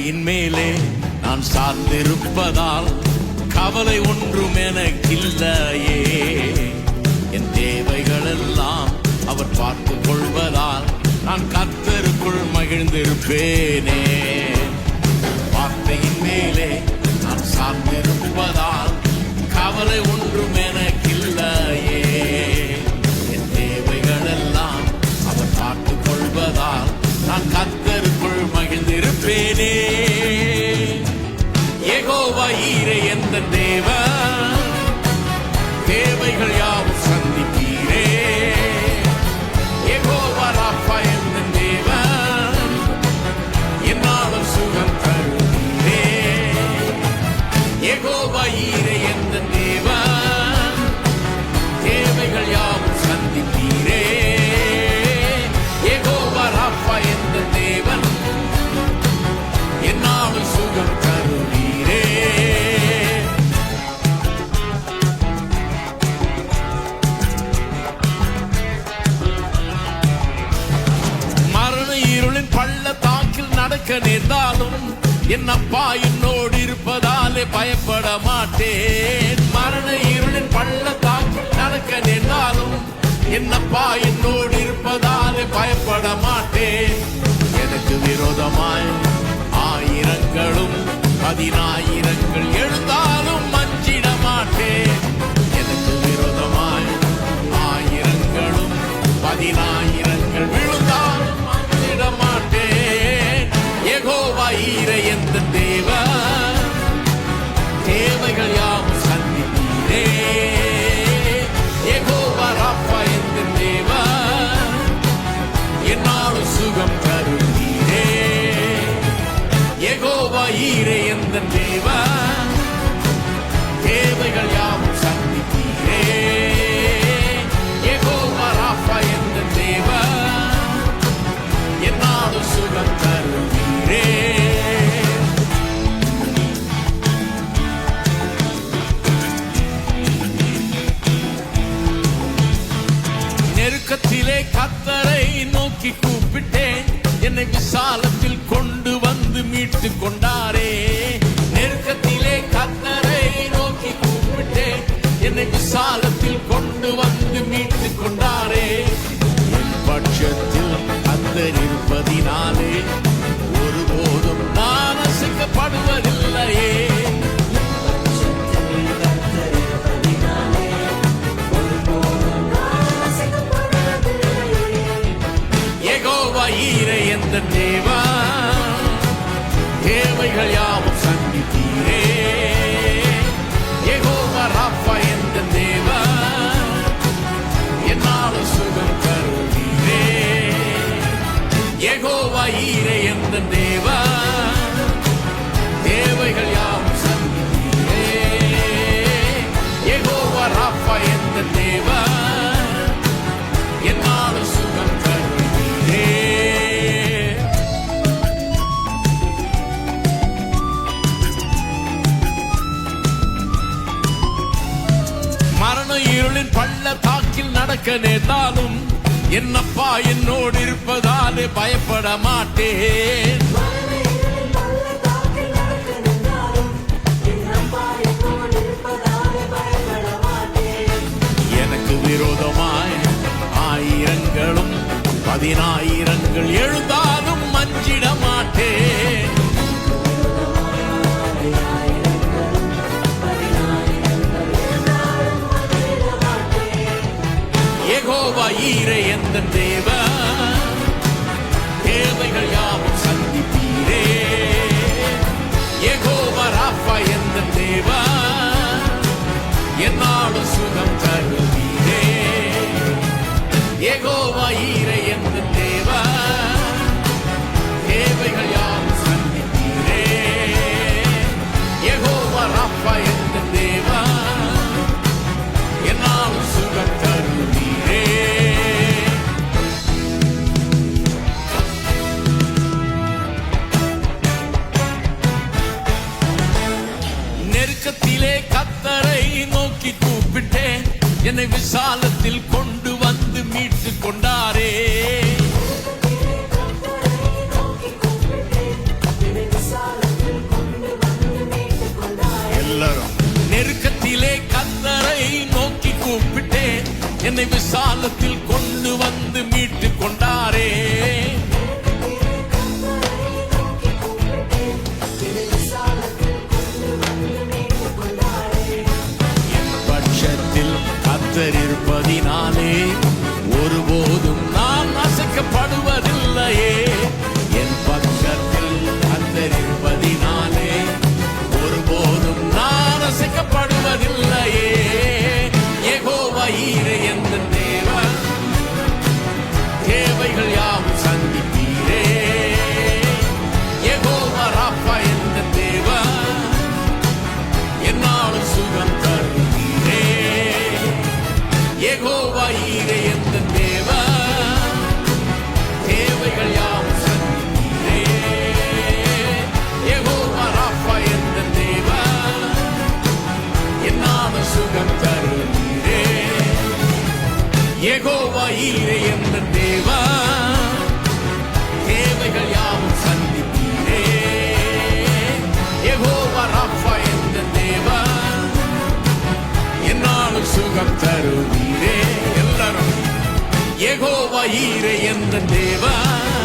வார்த்தையின் மேலே நான் சார்ந்திருப்பதால் கவலை ஒன்றும் எனக்கில்லையே. என் தேவைகள் எல்லாம் அவர் பார்த்து கொள்வதால் நான் கர்த்தருக்குள் மகிழ்ந்திருப்பேனே. வார்த்தையின் மேலே நான் சார்ந்திருப்பதால் கவலை ஒன்றும் எனக்கில்லையே. என் தேவைகள் எல்லாம் அவர் பார்த்து கொள்வதால் நான் கர்த்தருக்குள் மகிழ்ந்திருப்பேனே. யெகோவா ஈரே என்ற தேவன், தேவைகள் யாவும் சந்திப்பீரே. யெகோவா ராஃபா என்ற தேவன், என்னாலும் சுகம் தருவீரே. யெகோவா ஈரே என்ற தேவன், தேவைகள் யாவும் சந்திப்பீரே. யெகோவா ராஃபா என்ற தேவன், என்னாலும் சுகம் தருவீரே. மரண இருளின் பள்ளத்தாக்கில் நடக்க நேர்ந்தாலும் என் அப்பா என்னோடு இருப்பதாலே பயப்பட மாட்டேன். மரண இருளின் பள்ளத்தாக்கில் நடக்க நேர்ந்தாலும் என் அப்பா என்னோடு இருப்பதாலே பயப்பட மாட்டேன். எனக்கு விரோதமாய் ஆயிரங்களும் 10,000 எழுந்தாலும் மஞ்சிட மாட்டேன். எனக்கு விரோதமாய் ஆயிரங்களும் 10,000 விழுந்தாலும் மஞ்சிட மாட்டேன். யெகோவா ஈரே என்ற தேவன், தேவைகள் யாவும் சந்திப்பீரே. யெகோவா ராஃபா என்ற தேவன், என்னாலும் சுகம் தருவீரே. யெகோவா ஈரே என்ற தேவன், தேவைகள் யாவும் சந்திப்பீரே. யெகோவா ராஃபா என்ற தேவன், என்னாலும் சுகம் தருவீரே. நெருக்கத்திலே கர்த்தரை நோக்கி கூப்பிட்டேன், என்னை விசாலத்தில் கொண்டு வந்து மீட்டு கொண்டாரே. நெருக்கத்திலே கர்த்தரை நோக்கி கூப்பிட்டேன், என்னை விசாலத்தில் கொண்டு வந்து மீட்டு கொண்டாரே. என் பட்சத்தில் கர்த்தர் இருப்பதினாலே ஒருபோதும் நான் அசைக்கப்படுவதில்லையே. யெகோவா ஈரே என்ற தேவன், தேவைகள் யாவும் சந்திப்பீரே. யெகோவா ராஃபா என்ற தேவன், என்னாலும் சுகம் தருவீரே. யெகோவா ஈரே என்ற தேவன், தேவைகள் யாவும் சந்திப்பீரே. யெகோவா ராஃபா என்ற தேவன், என்னாலும் சுகம் தருவீரே. மரண இருளின் பள்ளத்தாக்கில் நடக்க நேர்ந்தாலும் என் அப்பா என்னோடு இருப்பதாலே பயப்பட மாட்டேன். எனக்கு விரோதமாய் ஆயிரங்களும் 10,000 எழுந்தாலும் மஞ்சிட மாட்டேன். யெகோவா ஈரே என்ற தேவன், தேவைகள் யாவும் சந்திப்பீரே. யெகோவா ராஃபா என்ற தேவன், என்னாலும் சுகம் தருவீரே. யெகோவா ஈரே என்ற தேவன், தேவைகள் யாவும் சந்திப்பீரே. யெகோவா ராஃபா என்ற தேவன், என்னாலும் சுகம் தருவீரே. நெருக்கத்திலே கர்த்தரை நோக்கி கூப்பிட்டேன், என்னை விசாலத்தில் கொண்டு வந்து மீட்டு கொண்டாரே. Sala என்னை விசாலத்தில் கொண்டு வந்து மீட்டு கொண்டாரே. என் பட்சத்தில் கர்த்தர் இருப்பதினாலே ஒருபோதும் நான் அசைக்கப்படுவதில்லையே. என் பக்கத்தில் கர்த்தர் இருப்பதினாலே ஒருபோதும் நான் அசைக்கப்படுவதில்லையே. யெகோவா ஈரே என்ற தேவன், தேவைகள் யாவும் சந்திப்பீரே. யெகோவா ராப்பா என்ற தேவன், என்னாலும் சுகம் தருவீரே. யெகோவா ஈரே என்ற தேவன், தேவைகள் யாவும் சந்திப்பீரே. யெகோவா ராப்பா என்ற தேவன், என்னாலும் சுகம் தருவீரே. யெகோவா ஈரே என்ற தேவன், தேவைகள் யாவும் சந்திப்பீரே. யெகோவா ராப்பா என்ற தேவன், என்னாலும் சுகம் தருவீரே. எல்லாரும் யெகோவா ஈரே என்ற தேவன்,